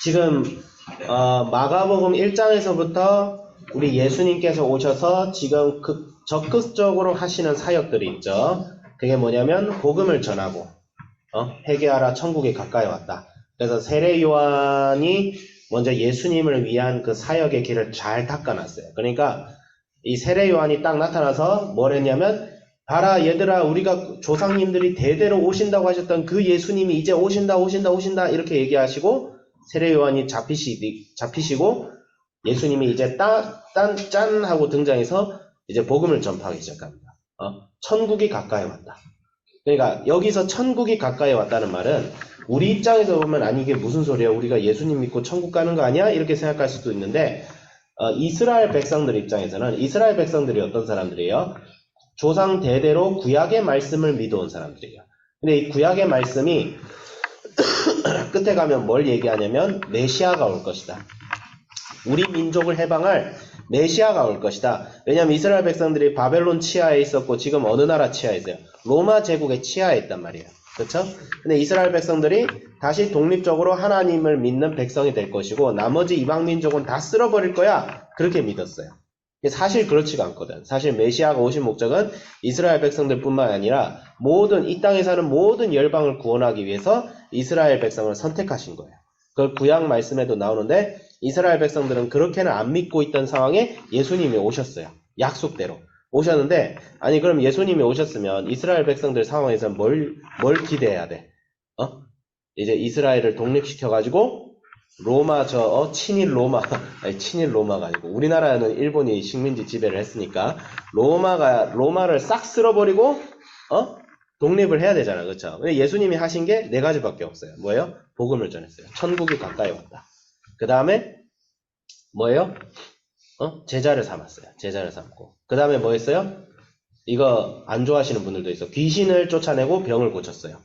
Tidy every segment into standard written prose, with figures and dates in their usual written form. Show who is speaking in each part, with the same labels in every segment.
Speaker 1: 지금 마가복음 1장에서부터 우리 예수님께서 오셔서 지금 적극적으로 하시는 사역들이 있죠. 그게 뭐냐면 복음을 전하고 회개하라 천국이 가까이 왔다. 그래서 세례 요한이 먼저 예수님을 위한 그 사역의 길을 잘 닦아놨어요. 그러니까 이 세례 요한이 딱 나타나서 뭘 했냐면, 봐라 얘들아, 우리가 조상님들이 대대로 오신다고 하셨던 그 예수님이 이제 오신다 이렇게 얘기하시고, 세례 요한이 잡히시고 예수님이 이제 짠 하고 등장해서 이제 복음을 전파하기 시작합니다. 천국이 가까이 왔다. 그러니까 여기서 천국이 가까이 왔다는 말은 우리 입장에서 보면 아니 이게 무슨 소리야, 우리가 예수님 믿고 천국 가는 거 아니야? 이렇게 생각할 수도 있는데, 이스라엘 백성들 입장에서는, 이스라엘 백성들이 어떤 사람들이에요? 조상 대대로 구약의 말씀을 믿어온 사람들이에요. 근데 이 구약의 말씀이 끝에 가면 뭘 얘기하냐면 메시아가 올 것이다. 우리 민족을 해방할 메시아가 올 것이다. 왜냐하면 이스라엘 백성들이 바벨론 치하에 있었고 지금 어느 나라 치하에 있어요? 로마 제국의 치하에 있단 말이에요. 그렇죠? 근데 이스라엘 백성들이 다시 독립적으로 하나님을 믿는 백성이 될 것이고 나머지 이방 민족은 다 쓸어버릴 거야. 그렇게 믿었어요. 사실 그렇지가 않거든. 사실 메시아가 오신 목적은 이스라엘 백성들뿐만 아니라 이 땅에 사는 모든 열방을 구원하기 위해서 이스라엘 백성을 선택하신 거예요. 그걸 구약 말씀에도 나오는데 이스라엘 백성들은 그렇게는 안 믿고 있던 상황에 예수님이 오셨어요. 약속대로 오셨는데, 아니 그럼 예수님이 오셨으면 이스라엘 백성들 상황에서 뭘 기대해야 돼? 이제 이스라엘을 독립시켜가지고 로마 친일 로마가 아니고 우리나라는 일본이 식민지 지배를 했으니까 로마를 싹 쓸어버리고 독립을 해야 되잖아. 그렇죠? 예수님이 하신 게 네 가지밖에 없어요. 뭐예요? 복음을 전했어요. 천국이 가까이 왔다. 그 다음에 뭐예요? 제자를 삼았어요. 제자를 삼고. 그 다음에 뭐 했어요? 이거 안 좋아하시는 분들도 있어. 귀신을 쫓아내고 병을 고쳤어요.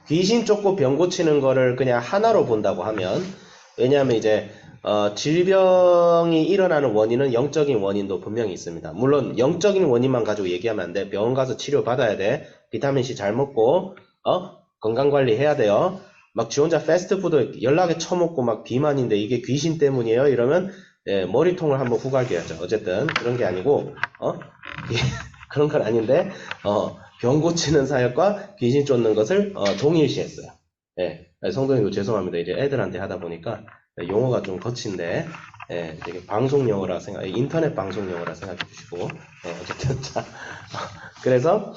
Speaker 1: 귀신 쫓고 병 고치는 거를 그냥 하나로 본다고 하면, 왜냐하면 이제 질병이 일어나는 원인은 영적인 원인도 분명히 있습니다. 물론 영적인 원인만 가지고 얘기하면 안 돼. 병원 가서 치료 받아야 돼. 비타민C 잘 먹고 건강관리 해야 돼요. 막 지 혼자 패스트푸드 연락에 처먹고 막 비만인데 이게 귀신 때문이에요? 이러면 머리통을 한번 후갈겨야죠. 어쨌든 그런 게 아니고 그런 건 아닌데 병 고치는 사역과 귀신 쫓는 것을 동일시했어요. 성도님 죄송합니다. 이제 애들한테 하다 보니까 용어가 좀 거친데 되게 방송 용어라 인터넷 방송 용어라 생각해 주시고 어쨌든 자 그래서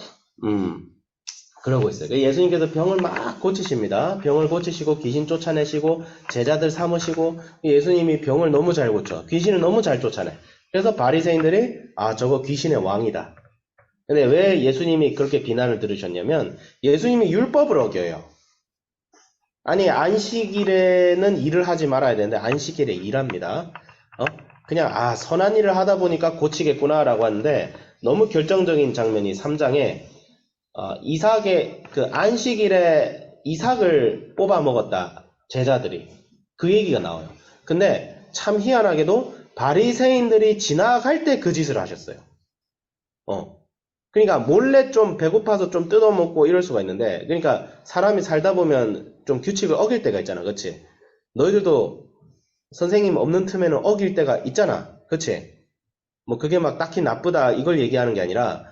Speaker 1: 그러고 있어요. 예수님께서 병을 막 고치십니다. 병을 고치시고 귀신 쫓아내시고 제자들 삼으시고, 예수님이 병을 너무 잘 고쳐, 귀신을 너무 잘 쫓아내. 그래서 바리새인들이 저거 귀신의 왕이다. 근데 왜 예수님이 그렇게 비난을 들으셨냐면 예수님이 율법을 어겨요. 아니 안식일에는 일을 하지 말아야 되는데 안식일에 일합니다. 그냥 선한 일을 하다 보니까 고치겠구나 라고 하는데, 너무 결정적인 장면이 3장에 이삭의 안식일에 이삭을 뽑아 먹었다 제자들이, 그 얘기가 나와요. 근데 참 희한하게도 바리새인들이 지나갈 때 그 짓을 하셨어요. 그러니까 몰래 좀 배고파서 좀 뜯어먹고 이럴 수가 있는데, 그러니까 사람이 살다 보면 좀 규칙을 어길 때가 있잖아. 그치? 너희들도 선생님 없는 틈에는 어길 때가 있잖아. 그치? 뭐 그게 막 딱히 나쁘다 이걸 얘기하는 게 아니라,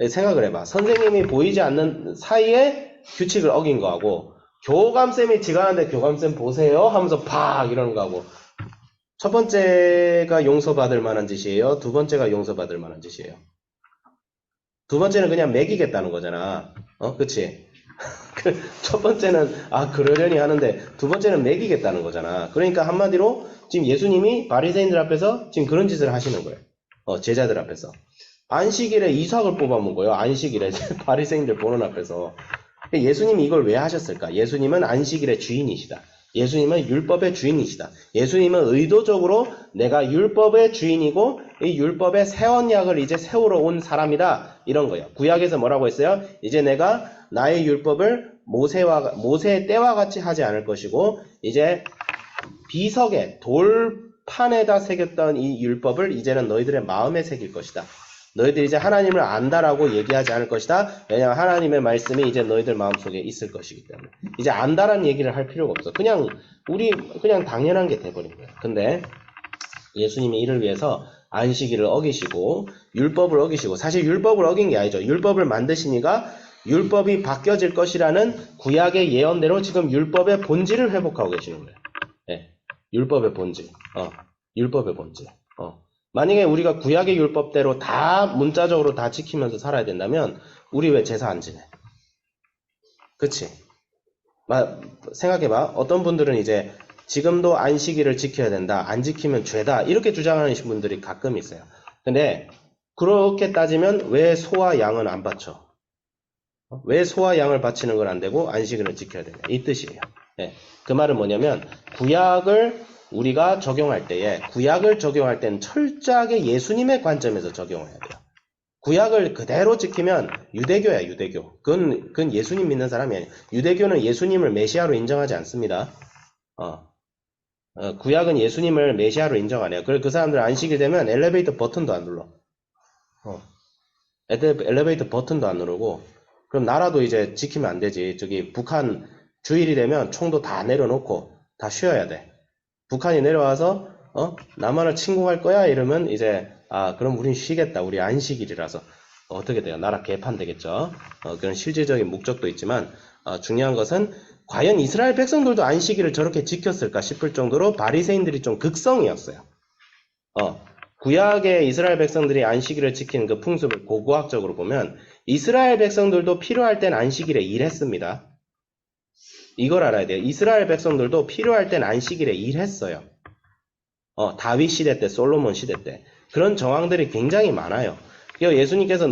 Speaker 1: 생각을 해봐. 선생님이 보이지 않는 사이에 규칙을 어긴 거하고, 교감쌤이 지가하는데 교감쌤 보세요 하면서 팍 이러는 거하고, 첫 번째가 용서받을 만한 짓이에요? 두 번째가 용서받을 만한 짓이에요? 두 번째는 그냥 매기겠다는 거잖아. 그치? 첫 번째는 그러려니 하는데 두 번째는 매기겠다는 거잖아. 그러니까 한마디로 지금 예수님이 바리새인들 앞에서 지금 그런 짓을 하시는 거예요. 제자들 앞에서. 안식일에 이삭을 뽑아먹어요. 안식일에 바리새인들 보는 앞에서. 예수님이 이걸 왜 하셨을까? 예수님은 안식일의 주인이시다. 예수님은 율법의 주인이시다. 예수님은 의도적으로 내가 율법의 주인이고 이 율법의 새 언약을 이제 세우러 온 사람이다. 이런 거예요. 구약에서 뭐라고 했어요? 이제 내가 나의 율법을 모세의 때와 같이 하지 않을 것이고, 이제 비석에 돌판에다 새겼던 이 율법을 이제는 너희들의 마음에 새길 것이다. 너희들이 이제 하나님을 안다라고 얘기하지 않을 것이다. 왜냐하면 하나님의 말씀이 이제 너희들 마음속에 있을 것이기 때문에. 이제 안다라는 얘기를 할 필요가 없어. 그냥 그냥 당연한 게 돼버린 거야. 근데 예수님이 이를 위해서 안식일을 어기시고 율법을 어기시고, 사실 율법을 어긴 게 아니죠. 율법을 만드시니까 율법이 바뀌어질 것이라는 구약의 예언대로 지금 율법의 본질을 회복하고 계시는 거예요. 네, 율법의 본질. 율법의 본질. 만약에 우리가 구약의 율법대로 다 문자적으로 다 지키면서 살아야 된다면 우리 왜 제사 안 지내? 그치? 생각해봐. 어떤 분들은 이제 지금도 안식일을 지켜야 된다, 안 지키면 죄다, 이렇게 주장하는 분들이 가끔 있어요. 근데 그렇게 따지면 왜 소와 양은 안 바쳐? 왜 소와 양을 바치는 건 안 되고 안식일을 지켜야 되냐, 이 뜻이에요. 네. 그 말은 뭐냐면 구약을 우리가 적용할 때는 철저하게 예수님의 관점에서 적용해야 돼요. 구약을 그대로 지키면 유대교야, 유대교. 그건 예수님 믿는 사람이 아니에요. 유대교는 예수님을 메시아로 인정하지 않습니다. 구약은 예수님을 메시아로 인정 안 해요. 그래서 그 사람들 안식일 되면 엘리베이터 버튼도 안 눌러. 엘리베이터 버튼도 안 누르고, 그럼 나라도 이제 지키면 안 되지. 저기 북한 주일이 되면 총도 다 내려놓고 다 쉬어야 돼. 북한이 내려와서 남한을 침공할 거야 이러면 이제 그럼 우린 쉬겠다. 우리 안식일이라서. 어떻게 돼요? 나라 개판 되겠죠. 그런 실질적인 목적도 있지만 중요한 것은 과연 이스라엘 백성들도 안식일을 저렇게 지켰을까 싶을 정도로 바리새인들이 좀 극성이었어요. 구약의 이스라엘 백성들이 안식일을 지키는 그 풍습을 고고학적으로 보면 이스라엘 백성들도 필요할 땐 안식일에 일했습니다. 이걸 알아야 돼요. 이스라엘 백성들도 필요할 땐 안식일에 일했어요. 다윗 시대 때, 솔로몬 시대 때. 그런 정황들이 굉장히 많아요. 예수님께서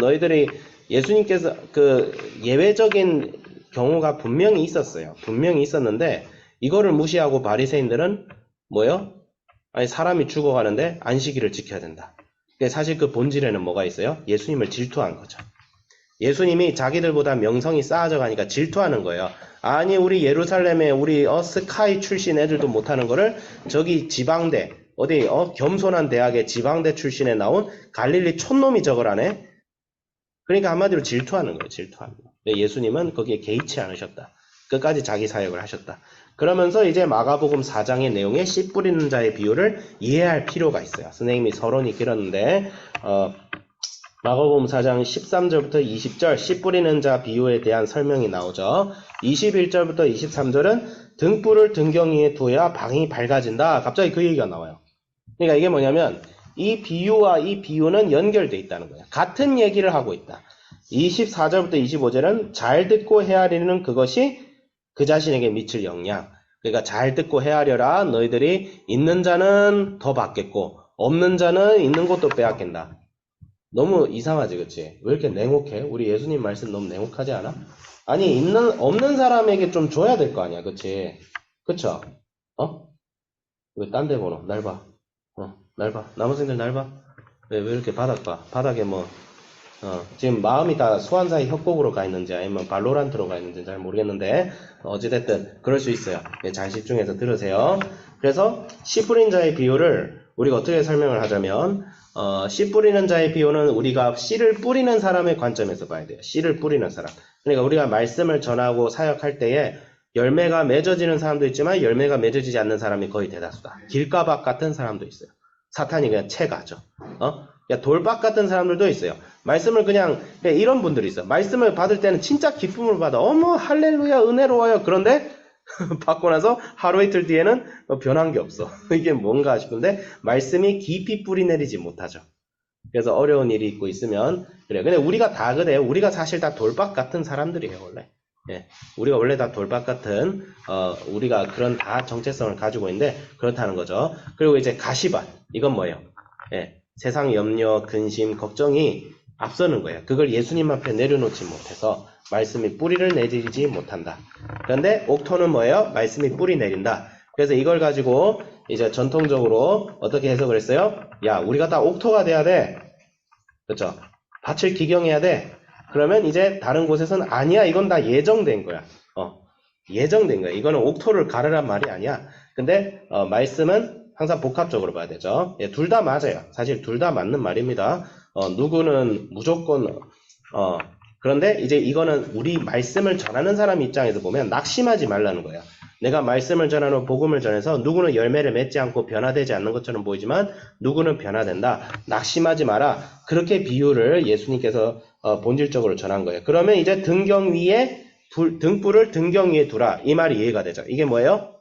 Speaker 1: 그 예외적인 경우가 분명히 있었어요. 분명히 있었는데 이거를 무시하고 바리새인들은 뭐요? 아니, 사람이 죽어가는데 안식일을 지켜야 된다. 사실 그 본질에는 뭐가 있어요? 예수님을 질투한 거죠. 예수님이 자기들보다 명성이 쌓아져 가니까 질투하는 거예요. 아니, 우리 예루살렘에 우리 스카이 출신 애들도 못하는 거를 저기 지방대, 겸손한 대학의 지방대 출신에 나온 갈릴리 촌놈이 저걸 하네? 그러니까 한마디로 질투하는 거예요. 질투하는 거. 예수님은 거기에 개의치 않으셨다. 끝까지 자기 사역을 하셨다. 그러면서 이제 마가복음 4장의 내용에 씨 뿌리는 자의 비유를 이해할 필요가 있어요. 선생님이 서론이 길었는데 마가복음 4장 13절부터 20절 씨 뿌리는 자 비유에 대한 설명이 나오죠. 21절부터 23절은 등불을 등경 위에 두어야 방이 밝아진다. 갑자기 그 얘기가 나와요. 그러니까 이게 뭐냐면 이 비유와 이 비유는 연결되어 있다는 거예요. 같은 얘기를 하고 있다. 24절부터 25절은 잘 듣고 헤아리는 그것이 그 자신에게 미칠 영향. 그러니까 잘 듣고 헤아려라. 너희들이 있는 자는 더 받겠고 없는 자는 있는 것도 빼앗긴다. 너무 이상하지, 그치? 왜 이렇게 냉혹해? 우리 예수님 말씀 너무 냉혹하지 않아? 아니, 없는 사람에게 좀 줘야 될 거 아니야, 그치? 그쵸? 왜 딴 데 보노? 날 봐. 날 봐. 남학생들 날 봐. 왜 이렇게 바닥 봐? 바닥에 지금 마음이 다 소환사의 협곡으로 가 있는지 아니면 발로란트로 가 있는지 잘 모르겠는데, 어찌됐든, 그럴 수 있어요. 잘 집중해서 들으세요. 그래서, 씨 뿌린 자의 비유를 우리가 어떻게 설명을 하자면, 씨 뿌리는 자의 비유는 우리가 씨를 뿌리는 사람의 관점에서 봐야 돼요. 씨를 뿌리는 사람. 그러니까 우리가 말씀을 전하고 사역할 때에 열매가 맺어지는 사람도 있지만 열매가 맺어지지 않는 사람이 거의 대다수다. 길가박 같은 사람도 있어요. 사탄이 그냥 채가죠. 돌박 같은 사람들도 있어요. 말씀을 그냥 이런 분들이 있어요. 말씀을 받을 때는 진짜 기쁨을 받아. 어머 할렐루야 은혜로워요. 그런데 받고 나서 하루 이틀 뒤에는 변한 게 없어. 이게 뭔가 싶은데 말씀이 깊이 뿌리 내리지 못하죠. 그래서 어려운 일이 있고 있으면 그래요. 근데 우리가 다 그래요. 우리가 사실 다 돌박 같은 사람들이에요, 원래. 예, 우리가 원래 다 돌박 같은 우리가 그런 다 정체성을 가지고 있는데 그렇다는 거죠. 그리고 이제 가시밭. 이건 뭐예요? 예, 세상 염려, 근심, 걱정이 앞서는 거예요. 그걸 예수님 앞에 내려놓지 못해서 말씀이 뿌리를 내리지 못한다. 그런데 옥토는 뭐예요? 말씀이 뿌리 내린다. 그래서 이걸 가지고 이제 전통적으로 어떻게 해석을 했어요? 야, 우리가 다 옥토가 돼야 돼. 그렇죠? 밭을 기경해야 돼. 그러면 이제 다른 곳에서는 아니야, 이건 다 예정된 거야. 예정된 거야. 이거는 옥토를 가르란 말이 아니야. 근데 말씀은 항상 복합적으로 봐야 되죠. 예, 둘 다 맞아요. 사실 둘 다 맞는 말입니다. 누구는 무조건 그런데 이제 이거는 우리 말씀을 전하는 사람 입장에서 보면 낙심하지 말라는 거예요. 내가 말씀을 전하는 복음을 전해서 누구는 열매를 맺지 않고 변화되지 않는 것처럼 보이지만 누구는 변화된다. 낙심하지 마라. 그렇게 비유를 예수님께서 본질적으로 전한 거예요. 그러면 이제 등경 위에 등불을 등경 위에 두라. 이 말이 이해가 되죠. 이게 뭐예요?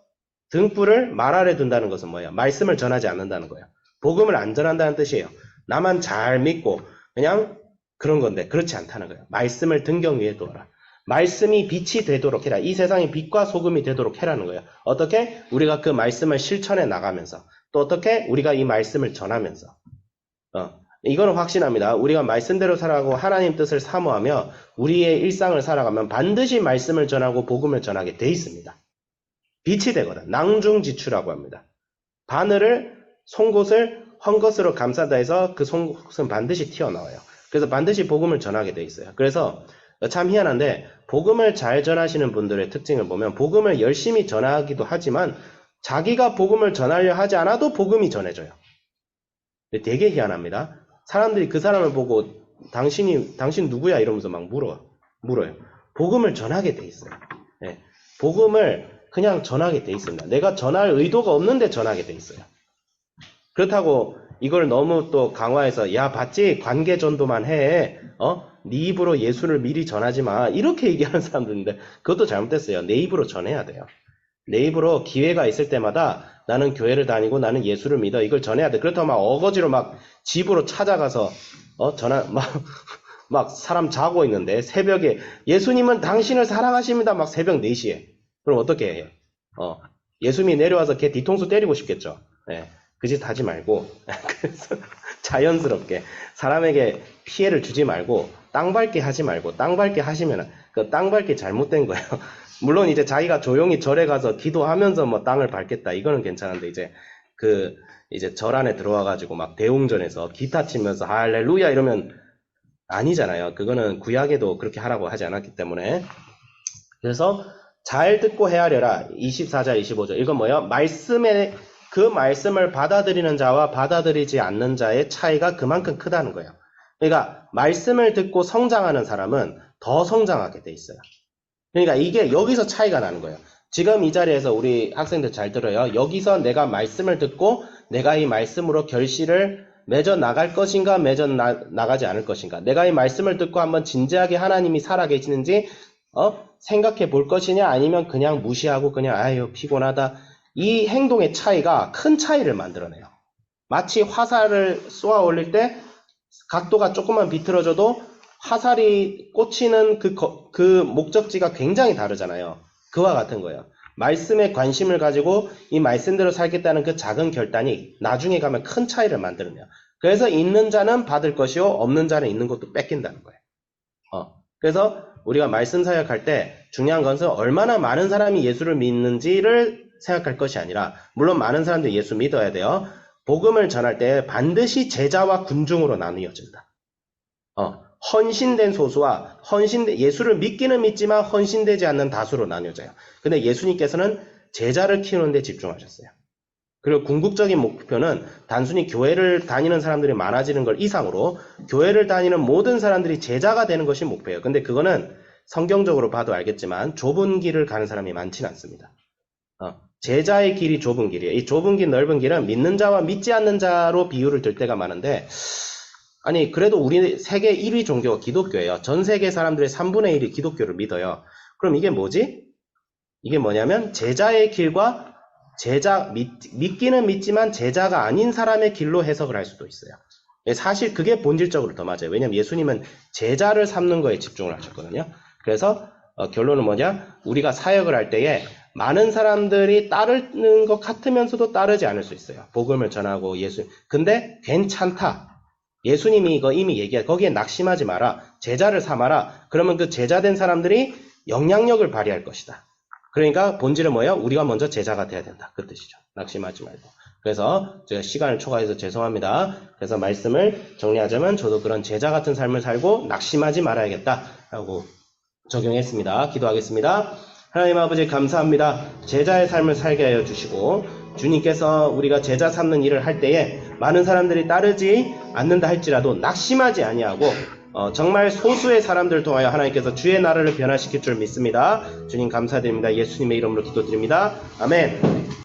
Speaker 1: 등불을 말 아래 둔다는 것은 뭐예요? 말씀을 전하지 않는다는 거예요. 복음을 안 전한다는 뜻이에요. 나만 잘 믿고 그냥 그런 건데 그렇지 않다는 거예요. 말씀을 등경 위에 두어라. 말씀이 빛이 되도록 해라. 이 세상의 빛과 소금이 되도록 해라는 거예요. 어떻게? 우리가 그 말씀을 실천해 나가면서 또 어떻게? 우리가 이 말씀을 전하면서 이거는 확신합니다. 우리가 말씀대로 살아가고 하나님 뜻을 사모하며 우리의 일상을 살아가면 반드시 말씀을 전하고 복음을 전하게 돼 있습니다. 빛이 되거든. 낭중지추라고 합니다. 바늘을 송곳을 헝겊으로 감싸다 해서 그 송곳은 반드시 튀어나와요. 그래서 반드시 복음을 전하게 돼 있어요. 그래서 참 희한한데 복음을 잘 전하시는 분들의 특징을 보면 복음을 열심히 전하기도 하지만 자기가 복음을 전하려 하지 않아도 복음이 전해져요. 되게 희한합니다. 사람들이 그 사람을 보고 당신 누구야? 이러면서 막 물어요. 복음을 전하게 돼 있어요. 네. 복음을 그냥 전하게 돼 있습니다. 내가 전할 의도가 없는데 전하게 돼 있어요. 그렇다고 이걸 너무 또 강화해서 야 봤지? 관계 전도만 해. 네 입으로 예수를 미리 전하지 마. 이렇게 얘기하는 사람들인데 그것도 잘못됐어요. 내 입으로 전해야 돼요. 내 입으로 기회가 있을 때마다 나는 교회를 다니고 나는 예수를 믿어. 이걸 전해야 돼. 그렇다고 막 어거지로 막 집으로 찾아가서 막 사람 자고 있는데 새벽에 예수님은 당신을 사랑하십니다. 막 새벽 4시에. 그럼 어떻게 해? 예수님이 내려와서 걔 뒤통수 때리고 싶겠죠. 네. 그 짓 하지 말고 그래서 자연스럽게 사람에게 피해를 주지 말고 땅 밟게 하지 말고 땅 밟게 하시면 그 땅 밟기 잘못된 거예요. 물론 이제 자기가 조용히 절에 가서 기도하면서 뭐 땅을 밟겠다 이거는 괜찮은데 이제 절 안에 들어와 가지고 막 대웅전에서 기타 치면서 할렐루야 이러면 아니잖아요. 그거는 구약에도 그렇게 하라고 하지 않았기 때문에. 그래서 잘 듣고 헤아려라. 24절 25절 이건 뭐예요? 그 말씀을 받아들이는 자와 받아들이지 않는 자의 차이가 그만큼 크다는 거예요. 그러니까 말씀을 듣고 성장하는 사람은 더 성장하게 돼 있어요. 그러니까 이게 여기서 차이가 나는 거예요. 지금 이 자리에서 우리 학생들 잘 들어요. 여기서 내가 말씀을 듣고 내가 이 말씀으로 결실을 맺어 나갈 것인가 맺어 나가지 않을 것인가. 내가 이 말씀을 듣고 한번 진지하게 하나님이 살아계시는지 생각해 볼 것이냐 아니면 그냥 무시하고 그냥 아유 피곤하다. 이 행동의 차이가 큰 차이를 만들어내요. 마치 화살을 쏘아 올릴 때 각도가 조금만 비틀어져도 화살이 꽂히는 그 목적지가 굉장히 다르잖아요. 그와 같은 거예요. 말씀에 관심을 가지고 이 말씀대로 살겠다는 그 작은 결단이 나중에 가면 큰 차이를 만들어내요. 그래서 있는 자는 받을 것이요 없는 자는 있는 것도 뺏긴다는 거예요. 그래서 우리가 말씀 사역할 때 중요한 것은 얼마나 많은 사람이 예수를 믿는지를 생각할 것이 아니라 물론 많은 사람들이 예수 믿어야 돼요. 복음을 전할 때 반드시 제자와 군중으로 나뉘어진다. 헌신된 소수와 예수를 믿기는 믿지만 헌신되지 않는 다수로 나뉘어져요. 근데 예수님께서는 제자를 키우는 데 집중하셨어요. 그리고 궁극적인 목표는 단순히 교회를 다니는 사람들이 많아지는 걸 이상으로 교회를 다니는 모든 사람들이 제자가 되는 것이 목표예요. 근데 그거는 성경적으로 봐도 알겠지만 좁은 길을 가는 사람이 많지는 않습니다. 제자의 길이 좁은 길이에요. 이 좁은 길, 넓은 길은 믿는 자와 믿지 않는 자로 비유를 들 때가 많은데 아니 그래도 우리 세계 1위 종교가 기독교예요. 전 세계 사람들의 3분의 1이 기독교를 믿어요. 그럼 이게 뭐지? 이게 뭐냐면 제자의 길과 믿기는 믿지만 제자가 아닌 사람의 길로 해석을 할 수도 있어요. 사실 그게 본질적으로 더 맞아요. 왜냐면 예수님은 제자를 삼는 거에 집중을 하셨거든요. 그래서 결론은 뭐냐? 우리가 사역을 할 때에 많은 사람들이 따르는 것 같으면서도 따르지 않을 수 있어요. 복음을 전하고 근데 괜찮다. 예수님이 이거 이미 거기에 낙심하지 마라. 제자를 삼아라. 그러면 그 제자된 사람들이 영향력을 발휘할 것이다. 그러니까 본질은 뭐예요? 우리가 먼저 제자가 돼야 된다. 그 뜻이죠. 낙심하지 말고. 그래서 제가 시간을 초과해서 죄송합니다. 그래서 말씀을 정리하자면 저도 그런 제자 같은 삶을 살고 낙심하지 말아야겠다라고 적용했습니다. 기도하겠습니다. 하나님 아버지 감사합니다. 제자의 삶을 살게 하여 주시고 주님께서 우리가 제자 삼는 일을 할 때에 많은 사람들이 따르지 않는다 할지라도 낙심하지 아니하고 정말 소수의 사람들을 통하여 하나님께서 주의 나라를 변화시킬 줄 믿습니다. 주님 감사드립니다. 예수님의 이름으로 기도드립니다. 아멘.